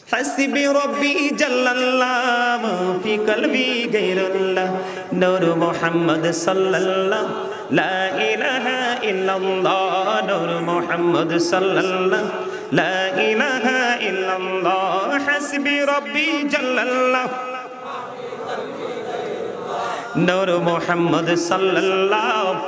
حسبي ربي جل الله في قلبي غير الله نور محمد صلى الله لا إله إلا الله نور محمد صلى الله لا إله إلا الله حسبي ربي جل الله نور محمد صلى الله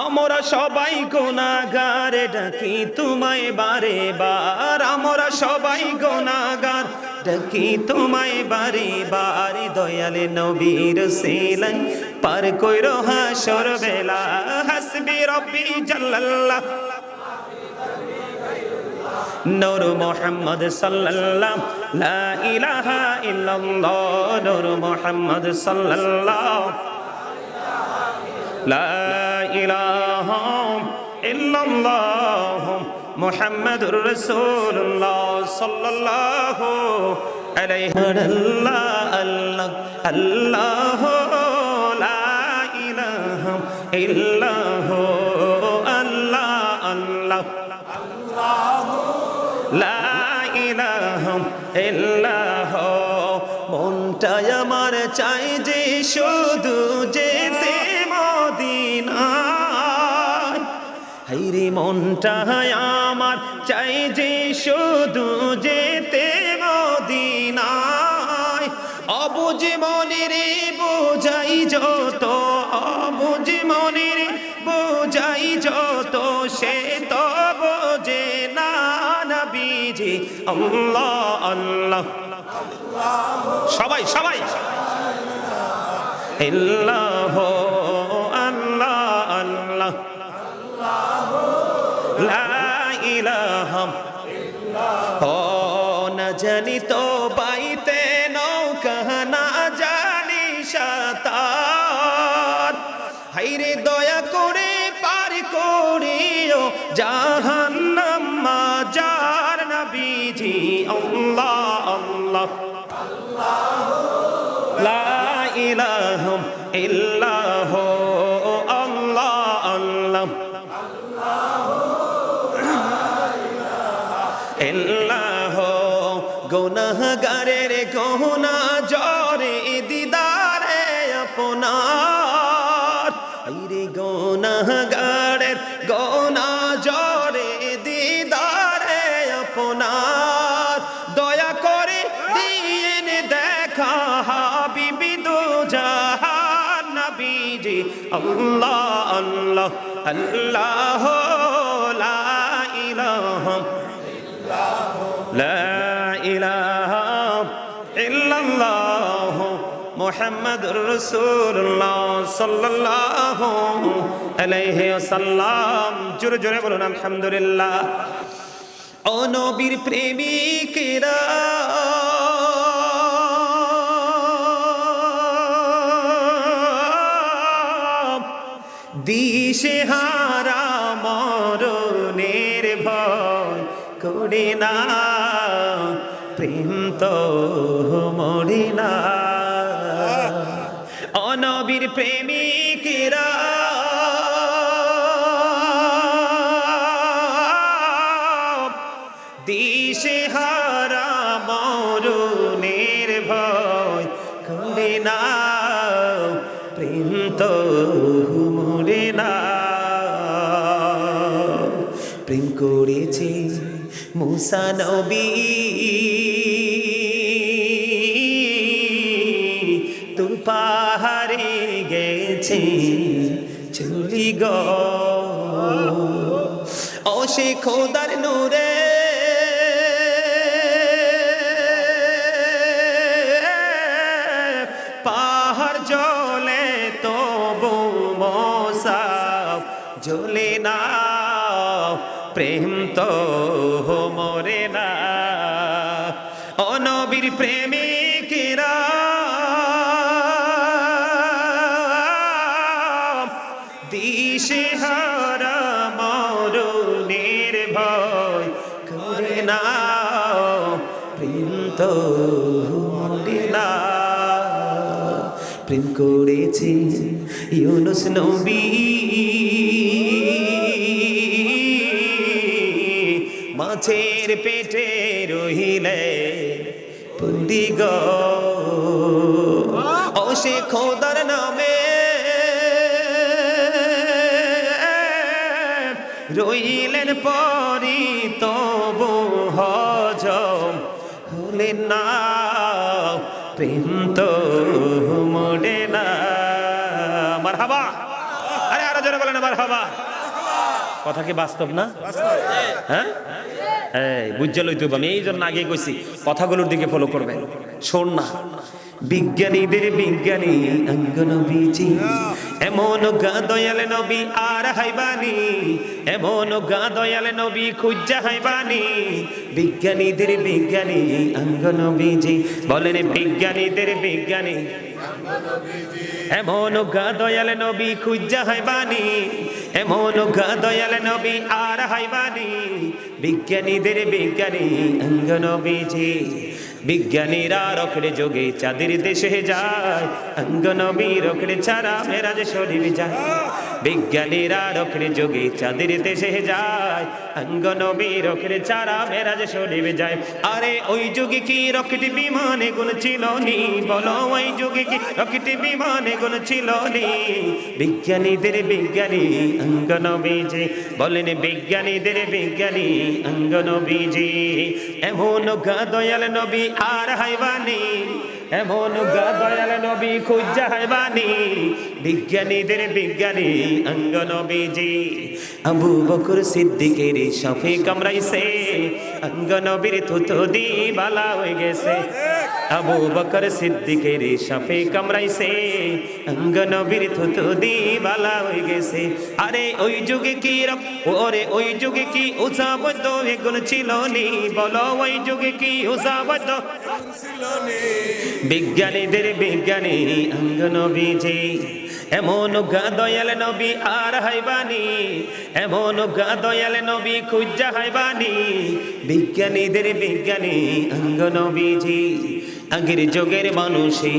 আমরা সবাই গুনাহগার ডাকি তোমায় বারে বার আমরা সবাই গুনাহগার ডাকি তোমায় বারে বার দয়ালে নবীর সিলাই পার কইরো হাসর বেলা হাসবি রব্বি জাল্লাল্লাহ নূর মুহাম্মদ সাল্লাল্লাহু লা ইলাহা ইল্লাল্লাহ নূর মুহাম্মদ সাল্লাল্লাহু লা ইলাহা ইল্লাল্লাহ মুহাম্মাদুর রাসূলুল্লাহ সাল্লাল্লাহু আলাইহি আল্লাহ আল্লাহ লা ইলাহা ইল্লাহ আল্লাহ আল্লাহ লা ইলাহা ইল্লাহ মনটা আমার চাই যে শুধু যেতে মদিনায় হায়রে মনটা আমার চাই যে শুধু যেতে মদিনায় অবুঝ মনের বোঝাই যত অবুঝ মনের বোঝাই যত সে তো বোঝে না নবীজি আল্লাহ আল্লাহ সবাই সবাই ইল্লাহ আল্লাহ আল্লাহ লা ইলাহা ও না জানি তো বাইতে নৌকা না জানি সাঁতার হায়রে দয়া করে পার করিও জাহান্নাম মাজার নবীজি আল্লাহ আল্লাহ লা ইলাহা ইল্লাহ আল্লাহ আল্লাহ ইল্লাহ গুনাহগারের গুনাহ জরে দিদারে আপনার আইরে গুনাহগারের গুনাহ জরে দিদারে আপনার দয়া করে দিয়েন দেখা হাবিবি দু জাহান নবীজি আল্লাহ আল্লাহ আল্লাহ লা ইলাহা لا إله إلا الله محمد رسول الله صلى الله عليه وسلم জোরে জোরে বলুন আলহামদুলিল্লাহ ও নবীর প্রেমিকেরা দিশেহারা মরণের ভয় করে না প্রেম তো মরে না অনবীর প্রেমিকেরা দিশেহারা মরণের ভয় করে না প্রেম তো মরে না প্রেম করেছে মুসা নবী তুর পাহাড়ে গেছে চলি গো ও সে খোদার নূরে পাহাড় জ্বলে তবু মুসা জ্বলে না প্রেম তো মরে না ও নবীর প্রেমিকেরা দিশেহারা মরণের ভয় করে না প্রেম তো মরে না প্রেম করেছে ইউনুস নবী মাছের পেটে রহিলে পুরি গো ও সে খোদার নামে রইলেন পরি তবু হজম হলেন না প্রেম তো মোড়ে না। মারহাবা, আরে আরো জোরে বলেন মারহাবা। কথা কি বাস্তব না? হ্যাঁ, বুঝে লইতে হবে। আমি এই জন্য আগে কইছি কথাগুলোর দিকে ফলো করবেন। শোন না, বিজ্ঞানীদের বিজ্ঞানী অঙ্গ নবীজি, এমন গা দয়াল নবী আর হাইবানি, এমন গা দয়াল নবী খুঁজা হাইবানি। বিজ্ঞানীদের বিজ্ঞানী অঙ্গ নবীজি, বলেন বিজ্ঞানীদের বিজ্ঞানী এমন গা দয়াল নবী খুঁজা হাইবানি, এমন গা দয়াল নবী আর হাইবানি। বিজ্ঞানীদের বিজ্ঞানী অঙ্গ নবীজি, বিজ্ঞানীরা রখড়ে যোগে চাঁদের দেশে যায়, অঙ্গ নবী রখড়ে ছাড়া মেরাজ শরীফ যায়। বিজ্ঞানীরা রখড়ে যোগে চাঁদের দেশে যায়, অঙ্গ নবী রখড়ে ছাড়া মেরাজ শরীফ যায়। আরে ওই যুগে কি রকেট বিমানে গুণ ছিল নি? বলো ওই যুগে কি রকেট বিমানে গুণ ছিল নি? বিজ্ঞানীদের বিজ্ঞানী অঙ্গ নবীজি, বলেন বিজ্ঞানীদের বিজ্ঞানী অঙ্গ নবীজি, এমন গা দয়াল নবী আর হাইবানি, এমন গা দয়াল নবী খুঁজা হাইবানি। বিজ্ঞানীদের বিজ্ঞানী অঙ্গ নবীজি, আবু বকর সিদ্দিকের সাফে কামড়াইছে, অঙ্গ নবীর থুতু দি বালা হয়ে গেছে। আবু বকর সিদ্দিকের সাফে কামড়াইছে, অঙ্গ নবীর থুতু দি বালা হয়ে গেছে। আরে ওই যুগে কি ওরে ওই যুগে কি উসাবদ এগুলো ছিল নি? বলো ওই যুগে কি উসাবদ ছিল নি? বিজ্ঞানীদের বিজ্ঞানী অঙ্গ নবীজি, এমন গা দয়াল নবী আর হাইবানি, এমন গা দয়াল নবী খুঁজা হাইবানি। বিজ্ঞানীদের বিজ্ঞানী অঙ্গ নবীজি, আগের যুগের মানুষে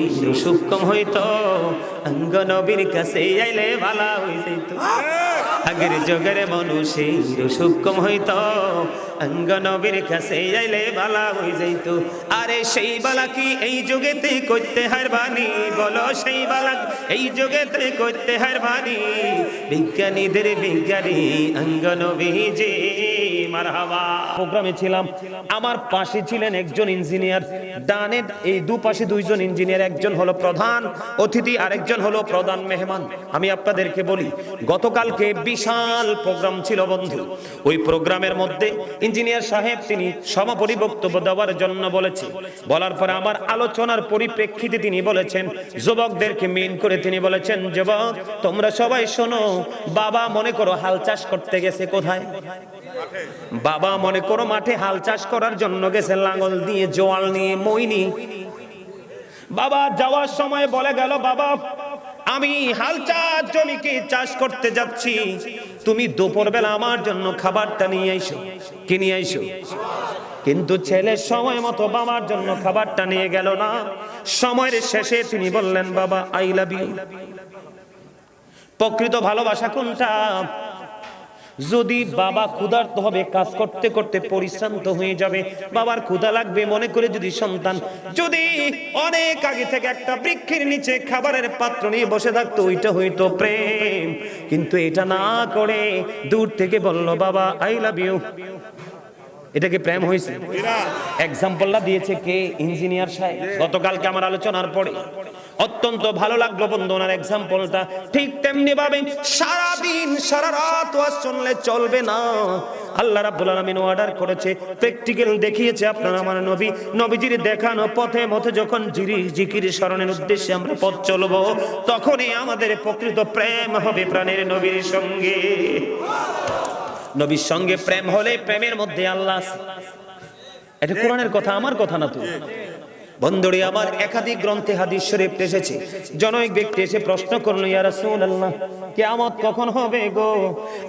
সূক্ষ্ম হইতো, অঙ্গ নবীর কাছে আইলে ভালা হয়ে যেত। আগের যুগের মানুষে সূক্ষ্ম হইতো, অঙ্গ নবীর কাছে আইলে ভালা হয়ে যেত। আরে সেই বালা কি এই যুগেতে করতে হারবানি? বলো সেই বালা এই যুগেতে করতে হারবানি। বিজ্ঞানীদের বিজ্ঞানী অঙ্গ নবীজি, মারহাবা। প্রোগ্রামে ছিলাম, আমার পাশে ছিলেন একজন ইঞ্জিনিয়ার, ডানে এই দুপাশে দুইজন ইঞ্জিনিয়ার, একজন হলো প্রধান অতিথি আর একজন হলো প্রধান মেহমান। আমি আপনাদেরকে বলি, গতকালকে বিশাল প্রোগ্রাম ছিল বন্ধু। ওই প্রোগ্রামের মধ্যে ইঞ্জিনিয়ার সাহেব তিনি সমাপনী বক্তব্য দেওয়ার জন্য বলেছে। বলার পরে আমার আলোচনার পরিপ্রেক্ষিতে তিনি বলেছেন, যুবকদেরকে মেইন করে তিনি বলেছেন, যুবক তোমরা সবাই শোনো, বাবা মনে করো হাল চাষ করতে গেছে। কোথায়? বাবা মনে করো মাঠে হাল চাষ করার জন্য গেছে, লাঙ্গল দিয়ে, জোয়াল নিয়ে, মই নিয়ে। বাবা যাওয়ার সময় বলে গেল, বাবা আমি হাল চাষ জমিকে চাষ করতে যাচ্ছি, তুমি দুপুরবেলা আমার জন্য খাবারটা নিয়ে আইসো। কি নিয়ে আইসো? কিন্তু ছেলে সময় মতো বাবার জন্য খাবারটা নিয়ে গেল না। সময়ের শেষে তিনি বললেন, বাবা আই লাভ ইউ। প্রকৃত ভালোবাসা কোনটা? যদি বাবা ক্ষুধার্ত হবে, কাজ করতে করতে পরিশ্রান্ত হয়ে যাবে, বাবার ক্ষুধা লাগবে মনে করে যদি সন্তান যদি অনেক আগে থেকে একটা বৃক্ষের নিচে খাবারের পাত্র নিয়ে বসে থাকতো, ওইটা হইতো প্রেম। কিন্তু এটা না করে দূর থেকে বলল, বাবা আই লাভ ইউ। এটা কি প্রেম হয়েছে? এক্সাম্পলটা দিয়েছে কে? ইঞ্জিনিয়ার সাহেব। গতকালকে আমার আলোচনার পরে অত্যন্ত ভালো লাগলো বন্ধু ওনার এক্সাম্পলটা। ঠিক তেমনি ভাবে সারাদিন সারা রাত ওয়াজ শুনলে চলবে না। আল্লাহ রাব্বুল আলামিন অর্ডার করেছে, প্র্যাকটিক্যাল দেখিয়েছে আপনার আমার নবী, নবীজির দেখানো পথে মতে যখন জিকির স্মরণের উদ্দেশ্যে আমরা পথ চলবো, তখনই আমাদের প্রকৃত প্রেম হবে প্রাণের নবীর সঙ্গে। নবীর সঙ্গে প্রেম হলে প্রেমের মধ্যে আল্লাহ আছে। এটা কোরআনের কথা, আমার কথা না তো। বন্ধুরে আমার, একাধিক গ্রন্থে হাদিস শরীফ এসেছে, জনৈক ব্যক্তি এসে প্রশ্ন করলো, ইয়া রাসূলুল্লাহ, কিয়ামত কখন হবে গো?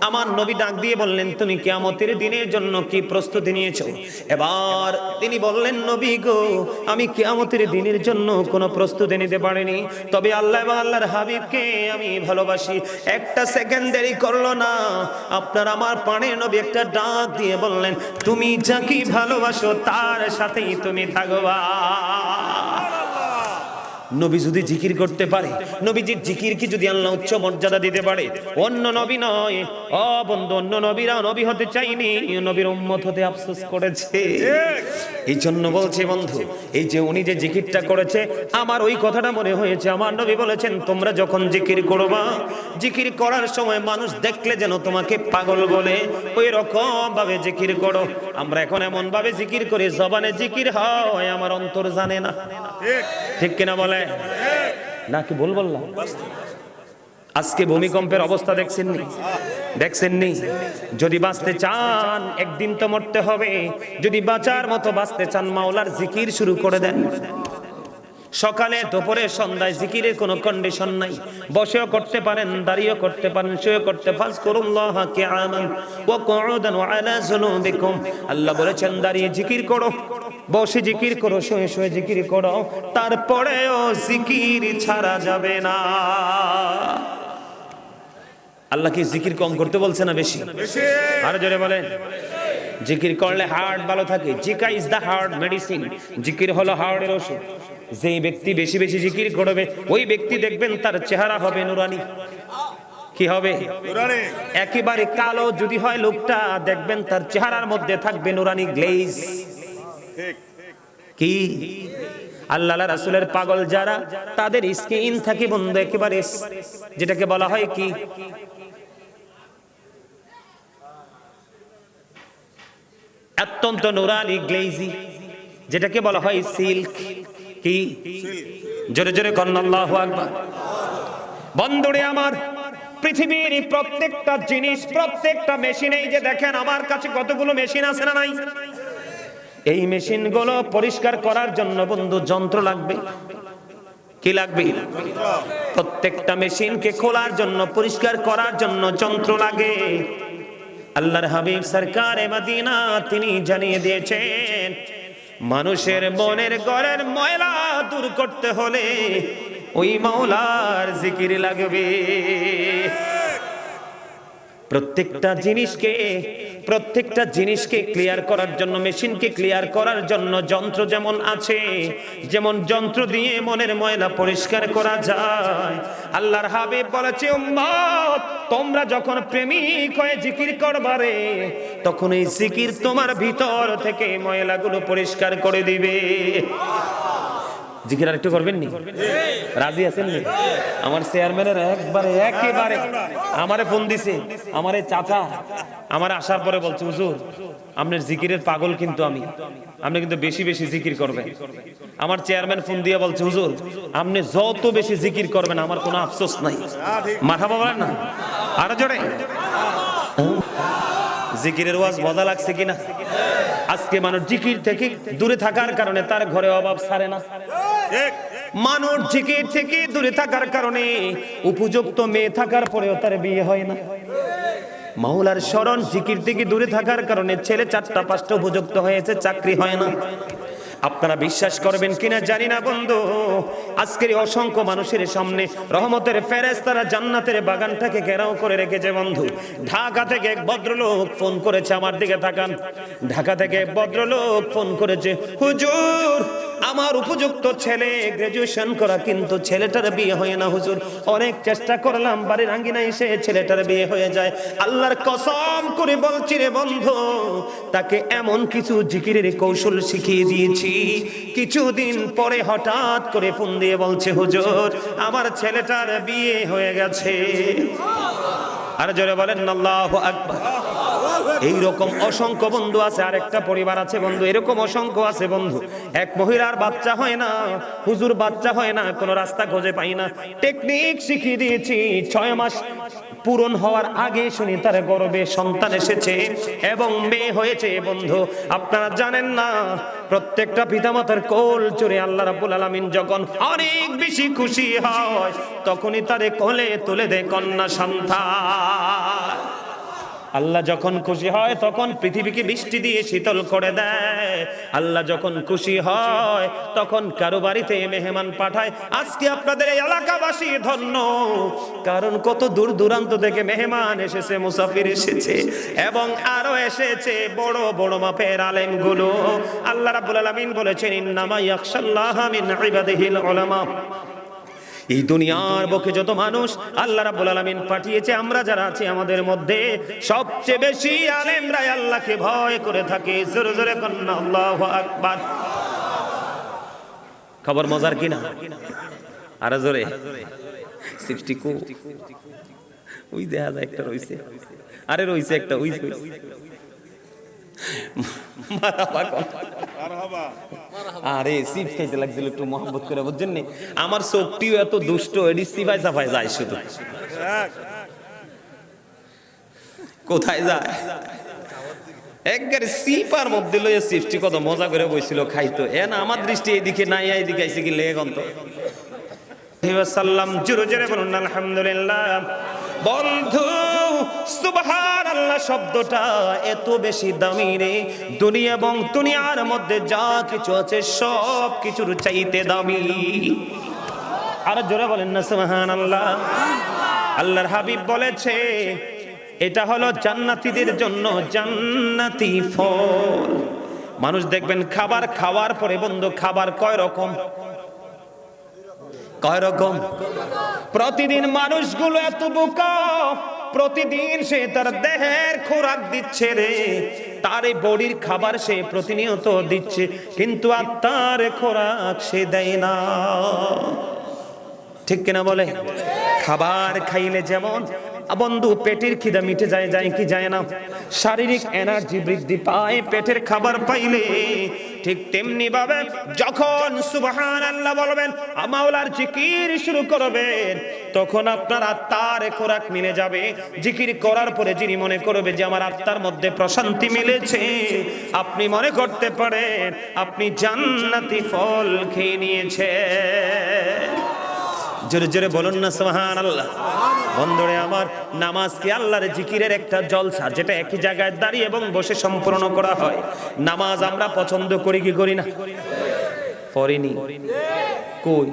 আমার নবী ডাক দিয়ে বললেন, তুমি কিয়ামতের দিনের জন্য কি প্রস্তুতি নিয়েছো? এবার তিনি বললেন, নবী গো, আমি কিয়ামতের দিনের জন্য কোনো প্রস্তুতি নিতে পারিনি, তবে আল্লাহ এবং আল্লাহর হাবিবকে আমি ভালোবাসি। একটা সেকেন্ড দেরি করলো না, আপনার আমার প্রাণের নবী একটা ডাক দিয়ে বললেন, তুমি যাকে ভালোবাসো তার সাথেই তুমি থাকবা। নবী যদি জিকির করতে পারে, নবীজির জিকিরকে যদি আল্লাহ উচ্চ মর্যাদা দিতে পারে, অন্য নবী নয় ও বন্ধু, অন্য নবীরা নবী হতে চাইনি, নবীর উম্মত হতে আফসোস করেছে। এই জন্য বলছে বন্ধু, এই যে উনি যে জিকিরটা করেছে, আমার ওই কথাটা মনে হয়েছে, আমার নবী বলেছেন, তোমরা যখন জিকির করবা, জিকির করার সময় মানুষ দেখলে যেন তোমাকে পাগল বলে, ওই রকম ভাবে জিকির করো। আমরা এখন এমন ভাবে জিকির করি, জবানে জিকির হয়, আমার অন্তর জানে না। ঠিক কিনা বলে নাকি ভুল বললাম? আজকে ভূমিকম্পের অবস্থা দেখছেননি? যদি বাঁচতে চান, একদিন তো মরতে হবে, যদি বাঁচার মতো বাঁচতে চান, মাওলার জিকির শুরু করে দেন। সকালে, দুপুরে, সন্ধ্যায় জিকিরের কোনো কন্ডিশন নাই। বসেও করতে পারেন, দাঁড়িয়েও করতে পারেন, শুয়েও করতে। ফাজকুরুল্লাহ কিয়ামান ওয়া কুউদান ওয়া আলা যুনুবিকুম। আল্লাহ বলেছেন দাঁড়িয়ে জিকির করো, বসে জিকির করো, শুয়ে শুয়ে জিকির করো, তারপরেও জিকির ছাড়া যাবে না। আল্লাহ কি জিকির কম করতে বলছে না বেশি? আরো জোরে বলেন। জিকির করলে হার্ট ভালো থাকে। জিকা ইজ দা হার্ট মেডিসিন। জিকির হলো হার্টের ওষুধ। যে ব্যক্তি বেশি বেশি জিকির করবে, ওই ব্যক্তি দেখবেন তার চেহারা হবে নুরানি। কি হবে? নুরানি। একেবারে কালো যদি হয় লোকটা, দেখবেন তার চেহারার মধ্যে থাকবে নুরানি গ্লেজ। কি আল্লাহ রাসূলের পাগল যারা, তাদের স্কিন থাকে বন্ধু একেবারে, যেটাকে বলা হয় কি, অত্যন্ত নুরানি গ্লেজি, যেটাকে বলা হয় সিল্ক। কি? জোরে জোরে করেন আল্লাহু আকবার। বন্ধুরে আমার, পৃথিবীর প্রত্যেকটা জিনিস, প্রত্যেকটা মেশিন, এই যে দেখেন আমার কাছে কতগুলো মেশিন আছে না নাই, এই মেশিনগুলো পরিষ্কার করার জন্য বন্ধু যন্ত্র লাগবে। কি লাগবে? প্রত্যেকটা মেশিনকে খোলার জন্য, পরিষ্কার করার জন্য যন্ত্র লাগে। আল্লাহর হাবিব সরকারে মদিনা তিনি জানিয়ে দিয়েছেন, মানুষের মনের ঘরের ময়লা দূর করতে হলে ওই মাওলার জিকির লাগবে। প্রত্যেকটা জিনিসকে ক্লিয়ার করার জন্য, মেশিনকে ক্লিয়ার করার জন্য যন্ত্র যেমন আছে, যেমন যন্ত্র দিয়ে মনের ময়লা পরিষ্কার করা যায়, আল্লাহর হাবিব বলেছে, উম্মত তোমরা যখন প্রেমিক হয়ে জিকির করবারে, তখন এই জিকির তোমার ভিতর থেকে ময়লাগুলো পরিষ্কার করে দিবে। জিকির আরেকটু করবেন নি? রাজি আছেন নি? আমার চেয়ারম্যানের একেবারে আমারে ফোন দিছে, আমারে চাচা আমার আসার পরে বলছে, হুজুর আপনার জিকিরের পাগল কিন্তু আপনি কিন্তু বেশি বেশি জিকির করবেন। আমার চেয়ারম্যান ফোন দিয়ে বলছে, হুজুর আপনি যত বেশি জিকির করবেন আমার কোনো আফসোস নাই। মারহাবা বলেন না আরো জোরে। জিকিরের ওয়াজ মজা লাগছে কিনা? আজকে মানুষ জিকির থেকে দূরে থাকার কারণে তার ঘরে অভাব ছাড়ে না। মানুষ জিকির থেকে দূরে থাকার কারণে উপযুক্ত মেয়ে থাকার পরেও তার বিয়ে হয় না। মাওলার শরণ জিকির থেকে দূরে থাকার কারণে ছেলে 4টা 5টা উপযুক্ত হয়েছে, চাকরি হয় না। আপনারা বিশ্বাস করবেন কিনা জানি না বন্ধু, আজকের অসংখ্য মানুষের সামনে রহমতের ফেরেশতারা জান্নাতের বাগানটাকে ঘেরাও করে রেখেছে বন্ধু। ঢাকা থেকে এক ভদ্রলোক ফোন করেছে, আমার দিকে তাকান। ঢাকা থেকে এক ভদ্রলোক ফোন করেছে, হুজুর আমার উপযুক্ত ছেলে, গ্রাজুয়েশন করা, কিন্তু ছেলেটার বিয়ে হয় না হুজুর। অনেক চেষ্টা করলাম, বাড়ির আঙ্গিনায় এসে ছেলেটার বিয়ে হয়ে যায়। আল্লাহর কসম করে বলছি রে বন্ধু, তাকে এমন কিছু জিকিরের কৌশল শিখিয়ে দিয়েছি, কিছুদিন পরে হঠাৎ করে ফোন দিয়ে বলছে, হুজুর আমার ছেলেটার বিয়ে হয়ে গেছে। আর জোরে বলেন আল্লাহু আকবার। এইরকম অসংখ্য বন্ধু আছে। আরেকটা পরিবার আছে বন্ধু, এরকম অসংখ্য আছে বন্ধু, এক মহিলার বাচ্চা হয় না, হুজুর বাচ্চা হয় না, কোনো রাস্তা খুঁজে পাই না। টেকনিক শিখিয়ে দিয়েছি, পূরণ হওয়ার আগে শুনি তার গর্ভে সন্তান এসেছে এবং মেয়ে হয়েছে। বন্ধু, আপনারা জানেন না, প্রত্যেকটা পিতামাতার কোল চড়ে আল্লাহ রাব্বুল আলামিন যখন অনেক বেশি খুশি হয় তখনই তারে কোলে তুলে দেয় কন্যা সন্তান। আল্লাহ যখন খুশি হয় তখন পৃথিবীকে বৃষ্টি দিয়ে শীতল করে দেয়। আল্লাহ যখন খুশি হয় তখন কারো বাড়িতে মেহমান পাঠায়। আজকে আপনাদের এই এলাকাবাসী ধন্য, কারণ কত দূর দূরান্ত থেকে মেহমান এসেছে, মুসাফির এসেছে এবং আরো এসেছে বড় বড় মাপের আলেমগুলো। আল্লাহ রাব্বুল আলামিন বলেছেন, ইন্নামা ইয়াখশাল্লাহা মিন ইবাদিহিল উলামা। এই দুনিয়ার বুকে যত মানুষ আল্লাহ রাব্বুল আলামিন পাঠিয়েছে, আমরা যারা আছি আমাদের মধ্যে সবচেয়ে বেশি আলেমরাই আল্লাহকে ভয় করে থাকে। জোরে জোরে কন্না আল্লাহু আকবার। খবর মজার কিনা? আর জোরে 62 ওই দেখা যায় একটা রইছে, আরে রইছে একটা ওই আরে চিপস খাইতে লাগছিল একটু মোহাম্মত করে, বুঝছেন নি? আমার চোখটিও এত দুষ্ট, এডি সিফাই সাফাই যায়, শুধু কোথায় যায় একবারে সিপার মধ্যে লইয়া চিপসটি কত মজা করে বইছিল খাইতো। না আমার দৃষ্টি এইদিকে নাই, এইদিকে আইছে কি লেগে গন্ত সাল্লাম। জোরে জোরে বলুন আলহামদুলিল্লাহ। বন্ধু, সুবহানাল্লাহ শব্দটা এত বেশি দামি রে, দুনিয়া এবং দুনিয়ার মধ্যে যা কিছু আছে সব কিছুর চাইতে দামি। আর জোরে বলেন না সুবহানাল্লাহ। আল্লাহর হাবিব বলেছে এটা হলো জান্নাতীদের জন্য জান্নাতি ফল। মানুষ দেখবেন খাবার খাওয়ার পরে, বন্ধু খাবার কয় রকম? কয় রকম? প্রতিদিন মানুষগুলো এত বোকা, প্রতিদিন সে তার দেহের খোরাক দিচ্ছে রে, তার এই বডির খাবার সে প্রতিনিয়ত দিচ্ছে, কিন্তু আত্মার খোরাক সে দেয় না। ঠিক কিনা বলে? খাবার খাইলে যেমন বন্ধু পেটের খিদা মিটে যায়, যায় কি যায় না? শারীরিক এনার্জি বৃদ্ধি পায় পেটের খাবার পাইলে, ঠিক তেমনি ভাবে যখন সুবহানাল্লাহ বলবেন, মাওলার জিকির শুরু করবেন, তখন আপনার আত্মার খোরাক মিলে যাবে। জিকির করার পরে যিনি মনে করবে যে আমার আত্মার মধ্যে প্রশান্তি মিলেছে, আপনি মনে করতে পারেন আপনি জান্নাতি ফল খেয়ে নিয়েছেন। জোরে জোরে বলুন না সুবহানাল্লাহ। বন্ধুরে আমার, নামাজ কি আল্লাহর জিকিরের একটা জলসা, যেটা একই জায়গায় দাঁড়িয়ে এবং বসে সম্পূর্ণ করা হয়। নামাজ আমরা পছন্দ করি কি করি না? পড়িনি কই?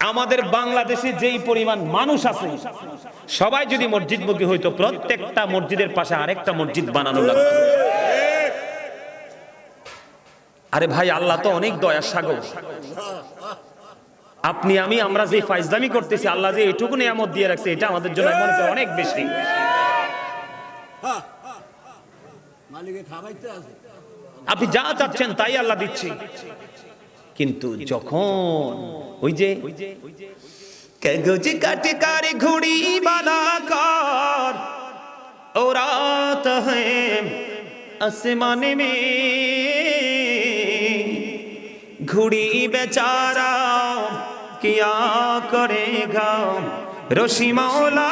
আমাদের বাংলাদেশে যেই পরিমাণ মানুষ আছে, সবাই যদি মসজিদমুখী হইতো, প্রত্যেকটা মসজিদের পাশে আরেকটা মসজিদ বানানো লাগতো। আরে ভাই, আল্লাহ তো অনেক দয়ার সাগর। আপনি আমি আমরা যে ফাইজলামি করতেছি, আল্লাহ যে এইটুকু নিয়ামত দিয়ে রাখছে, এটা আমাদের জন্য মনে হয় অনেক বেশি। আপনি যা চাচ্ছেন তাই আল্লাহ দিচ্ছে, কিন্তু যখন ওই যে কাগজ কাটে কারে ঘুড়ি বানা কর ও রাত হ্যায় আসমানে মে, ঘুড়ি বেচারা কিয়া করেগা রশি মৌলা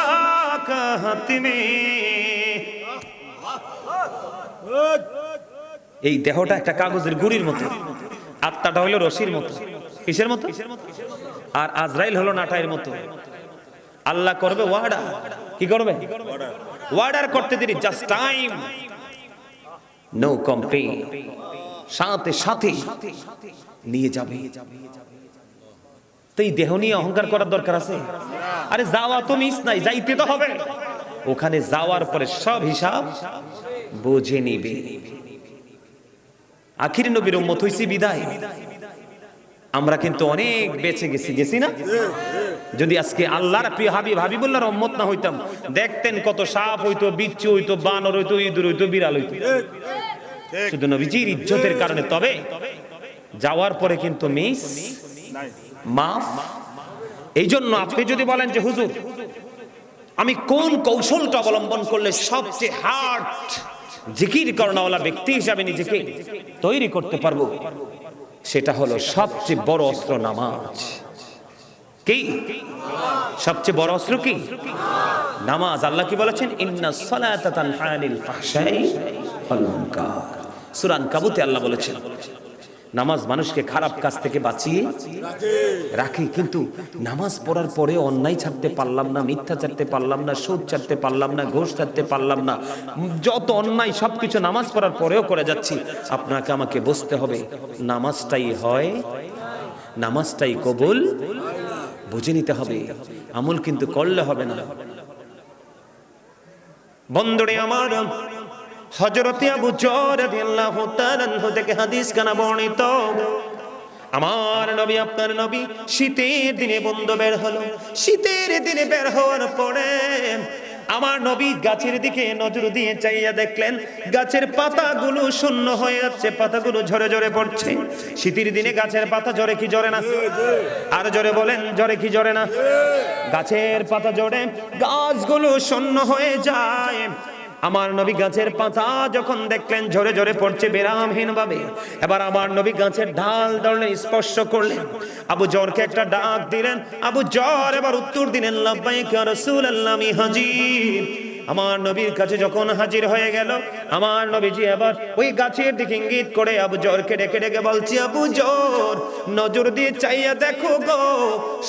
কা হাত মে। এই দেহটা একটা কাগজের গুড়ির মতো, আত্মাটা হলো রশির মতো। কিসের মতো? আর আজরাইল হলো নাটাইয়ের মতো। আল্লাহ করবে ওয়ার্ডার। কি করবে? ওয়ার্ডার করতে দেরি, জাস্ট টাইম, নো কমপ্লেইন, সাথে সাথে নিয়ে যাবে। তো এই দেহ নিয়ে অহংকার করার দরকার আছে? আরে যাওয়া তো মিস নাই, যাইতে তো হবে। ওখানে যাওয়ার পরে সব হিসাব বুঝে নিবে। আখির নবীর উম্মত হইছি বিদায়, আমরা কিন্তু অনেক বেঁচে গেছি না? যদি আজকে আল্লাহর প্রিয় হাবিব হাবিবুল্লাহর উম্মত না হইতাম, দেখতেন কত সাপ হইতো, বিচ্ছু হইতো, বানর হইতো, ইঁদুর হইতো, বিড়াল হইতো, শুধু নবীজির ইজ্জতের কারণে। তবে যাওয়ার পরে কিন্তু মিস মাফ। এই জন্য আপনি যদি বলেন যে হুজুর আমি কোন কৌশলটা অবলম্বন করলে সবচেয়ে হার্ড জিকির করানোওয়ালা ব্যক্তি হিসাবে নিজেকে তৈরি করতে পারবো, সেটা হলো সবচেয়ে বড় অস্ত্র নামাজ। কি? সবচেয়ে বড় অস্ত্র কি? নামাজ। আল্লাহ কি বলেছেন? ইন্নাস সালাতা তানহা আনিল ফাহশাই ওয়াল মুনকার। সূরা আনকাবুতে আল্লাহ বলেছেন নামাজ মানুষকে খারাপ কাজ থেকে বাঁচিয়ে রাখে। কিন্তু নামাজ পড়ার পরে অন্যায় ছাড়তে পারলাম না, মিথ্যা ছাড়তে পারলাম না, সুদ ছাড়তে পারলাম না, ঘুষ ছাড়তে পারলাম না, যত অন্যায় সবকিছু নামাজ পড়ার পরেও করে যাচ্ছি। আপনাকে আমাকে বুঝতে হবে নামাজটাই হয়, নামাজটাই কবুল, বুঝে নিতে হবে। আমল কিন্তু করলে হবে না। বন্ধুরে আমার, হযরত আবু যর রাদিয়াল্লাহু তাআলা আনহু থেকে হাদিস কানা বর্ণিত, আমার নবী আপনার নবী শীতের দিনে বন্ধু বের হলো। শীতের দিনে বের হওয়ার পরে আমার নবী গাছের দিকে নজর দিয়ে চাইয়া দেখলেন গাছের পাতাগুলো শূন্য হয়ে যাচ্ছে, পাতাগুলো ঝরে ঝরে পড়ছে। শীতের দিনে গাছের পাতা ঝরে কি ঝরে না? আর জোরে বলেন, ঝরে কি ঝরে না? গাছের পাতা ঝরে, গাছগুলো শূন্য হয়ে যায়। আমার নবী গাছের পাতা যখন দেখলেন ঝরে ঝরে পড়ছে বিরামহীন ভাবে, এবার আমার নবী গাছের ডাল ধরলেন, স্পর্শ করলেন, আবু যরকে একটা ডাক দিলেন। আবু যর এবার উত্তর দিলেন, লাব্বাইক ইয়া রাসূলুল্লাহ, আমি হাজির। আমার নবীর কাছে যখন হাজির হয়ে গেল, আমার নবীজি এবার ওই গাছের দিকে ইঙ্গিত করে আবু যরকে ডেকে ডেকে বলছি, আবু যর নজর দিয়ে চাইয়া দেখো গো,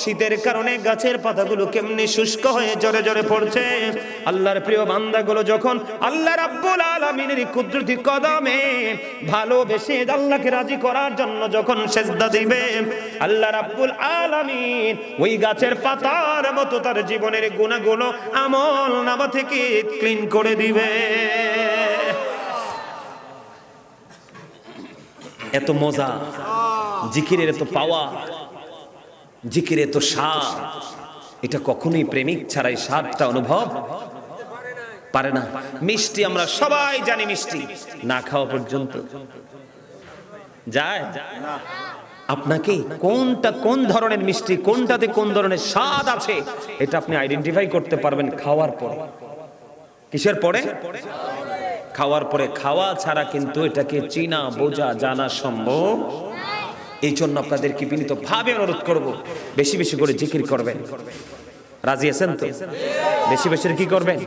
শীতের কারণে গাছের পাতাগুলো কেমনি শুষ্ক হয়ে ঝরে ঝরে পড়ছে। আল্লাহর প্রিয় বান্দাগুলো যখন আল্লাহ রাব্বুল আলামিনের কুদরতি কদমে ভালোবেসে আল্লাহকে রাজি করার জন্য যখন সেজদা দিবে, আল্লাহ রাব্বুল আলামিন ওই গাছের পাতার মতো তার জীবনের গুনাহগুলো আমল নামা থেকে ক্লিন করে দিবে। এত মজা জিকিরের, এত পাওয়া জিকিরের, এত স্বাদ, এটা কখনোই প্রেমিক ছাড়াই স্বাদটা অনুভব পারে না। মিষ্টি আমরা সবাই জানি, মিষ্টি না খাওয়া পর্যন্ত যায়। আপনাকে কোনটা কোন ধরনের মিষ্টি, কোনটাতে কোন ধরনের স্বাদ আছে, এটা আপনি আইডেন্টিফাই করতে পারবেন খাওয়ার পরে। কিসের পরে? খাওয়ার পরে। খাওয়া ছাড়া কিন্তু এটাকে চিনা বোঝা জানা সম্ভব। এই জন্য আপনাদেরকে বিনীত ভাবে অনুরোধ করব, বেশি বেশি করে জিকির করবেন। রাজি আছেন তো? বেশি বেশি কি করবেন?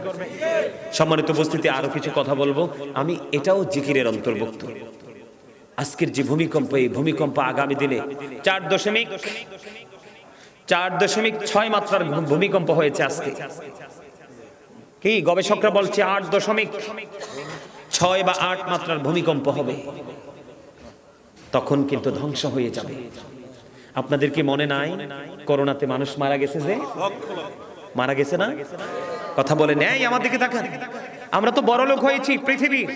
সম্মানিত উপস্থিতি, আরো কিছু কথা বলবো আমি, এটাও জিকিরের অন্তর্ভুক্ত। আজকের যে ভূমিকম্প, এই ভূমিকম্প আগামী দিনে 4.6 মাত্রার ভূমিকম্প হয়েছে আজকে। কি গবেষকরা বলছে 8.6 বা 8 মাত্রার ভূমিকম্প হবে, তখন কিন্তু ধ্বংস হয়ে যাবে। আপনাদের কি মনে নাই করোনাতে মানুষ মারা গেছে? যে মারা গেছে না, কথা বলে নেই। আমার দিকে তাকান, আমরা তো বড় লোক হয়েছি পৃথিবীর।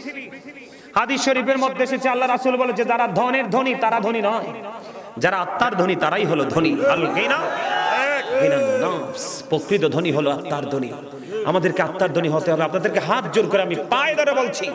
হাদিস শরীফের মধ্যে এসেছে, আল্লাহ রাসূল বলেছে যারা ধনের ধনী তারা ধনী নয়, যারা আত্মার ধনী তারাই হলো ধনী। প্রকৃত ধনী হলো আত্মার ধনী। আমাদেরকে আত্মার ধনী হতে হবে। আপনাদেরকে হাত জোর করে আমি পায়ে ধরে বলছি,